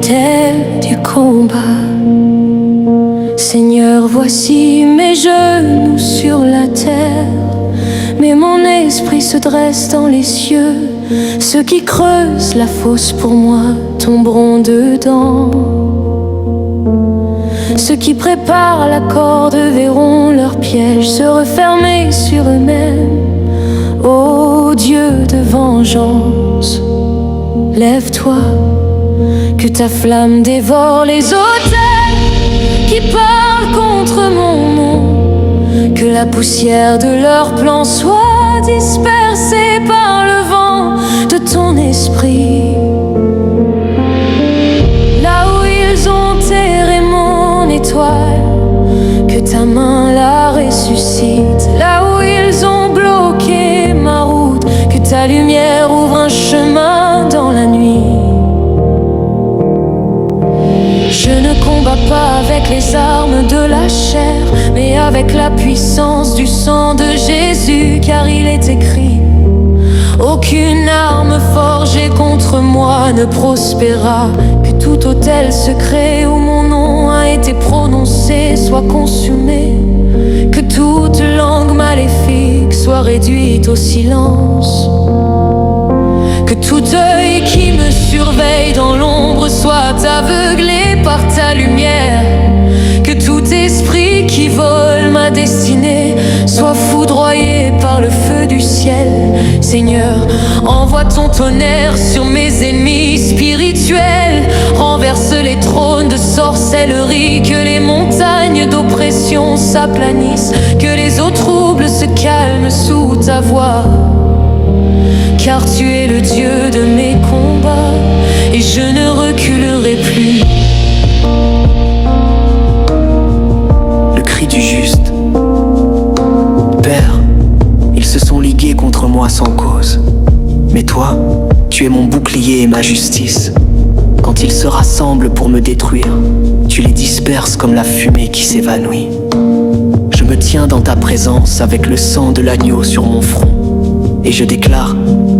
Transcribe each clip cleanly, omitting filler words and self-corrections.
terre du combat. Seigneur, voici mes genoux sur la terre, mais mon esprit se dresse dans les cieux. Ceux qui creusent la fosse pour moi tomberont dedans. Ceux qui préparent la corde verront leur piège se refermer sur eux-mêmes. Ô Dieu de vengeance, lève-toi, que ta flamme dévore les autels qui parlent contre mon nom. Que la poussière de leurs plans soit dispersée par le vent de ton esprit. Là où ils ont enterré mon étoile, que ta main la ressuscite. Là où ils ont bloqué ma route, que ta lumière ouvre un chemin dans la nuit. Je ne combats pas avec les armes de la chair, mais avec la puissance du sang de Jésus, car il est écrit: aucune arme forgée contre moi ne prospérera. Que tout autel secret où mon nom a été prononcé soit consumé. Que toute langue maléfique soit réduite au silence. Que tout œil qui me surveille dans l'ombre soit aveuglé par ta lumière. Que tout esprit qui vole ma destinée soit foudroyé par le feu du ciel. Seigneur, envoie ton tonnerre sur mes ennemis spirituels. Renverse les trônes de sorcellerie. Que les montagnes d'oppression s'aplanissent. Que les eaux troubles se calment sous ta voix. Car tu es le Dieu de mes combats, et je ne reculerai plus. Le cri du juste. Père, ils se sont ligués contre moi sans cause. Mais toi, tu es mon bouclier et ma justice. Quand ils se rassemblent pour me détruire, tu les disperses comme la fumée qui s'évanouit. Je me tiens dans ta présence avec le sang de l'agneau sur mon front. Et je déclare,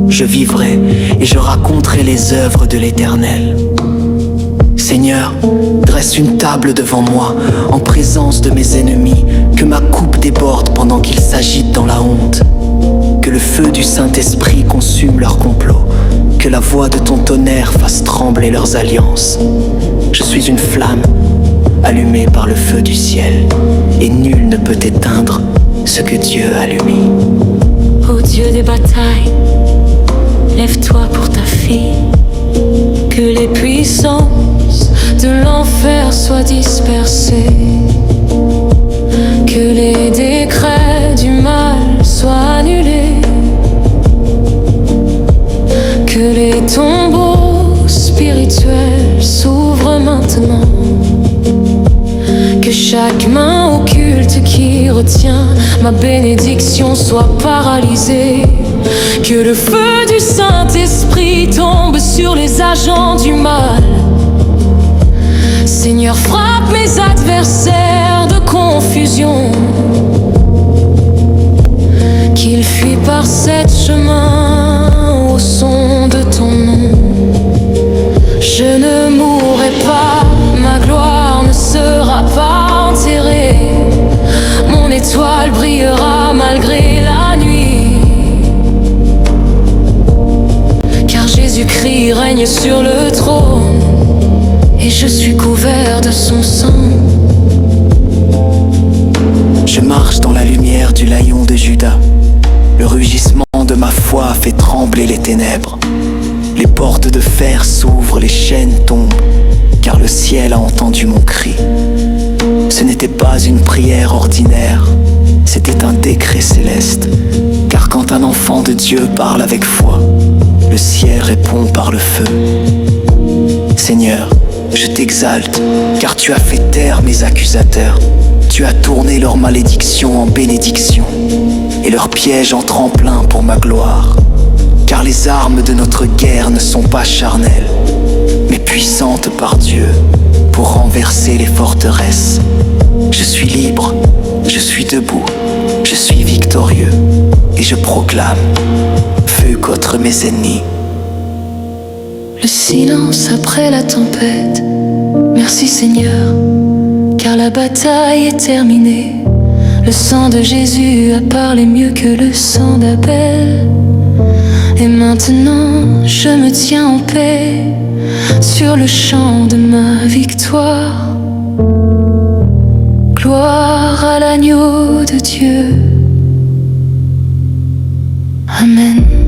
je vivrai et je raconterai les œuvres de l'Éternel. Seigneur, dresse une table devant moi, en présence de mes ennemis. Que ma coupe déborde pendant qu'ils s'agitent dans la honte. Que le feu du Saint-Esprit consume leur complot. Que la voix de ton tonnerre fasse trembler leurs alliances. Je suis une flamme, allumée par le feu du ciel, et nul ne peut éteindre ce que Dieu a allumé. Ô Dieu des batailles, lève-toi pour ta fille. Que les puissances de l'enfer soient dispersées. Que les décrets du mal soient annulés. Que les tombeaux spirituels s'ouvrent maintenant. Que chaque main occulte qui retient ma bénédiction soit paralysée. Que le feu du Saint-Esprit tombe sur les agents du mal. Seigneur, frappe mes adversaires de confusion. Qu'ils fuient par sept chemins au son de ton nom. Je ne mourrai pas, ma gloire ne sera pas enterrée. Mon étoile brillera malgré la nuit. Car Jésus-Christ règne sur le trône, et je suis couvert de son sang. Je marche dans la lumière du lion de Juda. Le rugissement de ma foi fait trembler les ténèbres. Les portes de fer s'ouvrent, les chaînes tombent, car le ciel a entendu mon cri. Ce n'était pas une prière ordinaire, c'était un décret céleste. Car quand un enfant de Dieu parle avec foi, le ciel répond par le feu. Seigneur, je t'exalte, car tu as fait taire mes accusateurs. Tu as tourné leur malédiction en bénédiction, et leur piège en tremplin pour ma gloire. Car les armes de notre guerre ne sont pas charnelles, mais puissantes par Dieu pour renverser les forteresses. Je suis libre, je suis debout, je suis victorieux, et je proclame, feu contre mes ennemis. Le silence après la tempête. Merci Seigneur, car la bataille est terminée. Le sang de Jésus a parlé mieux que le sang d'Abel. Et maintenant je me tiens en paix sur le champ de ma victoire. Gloire à l'agneau de Dieu. Amen.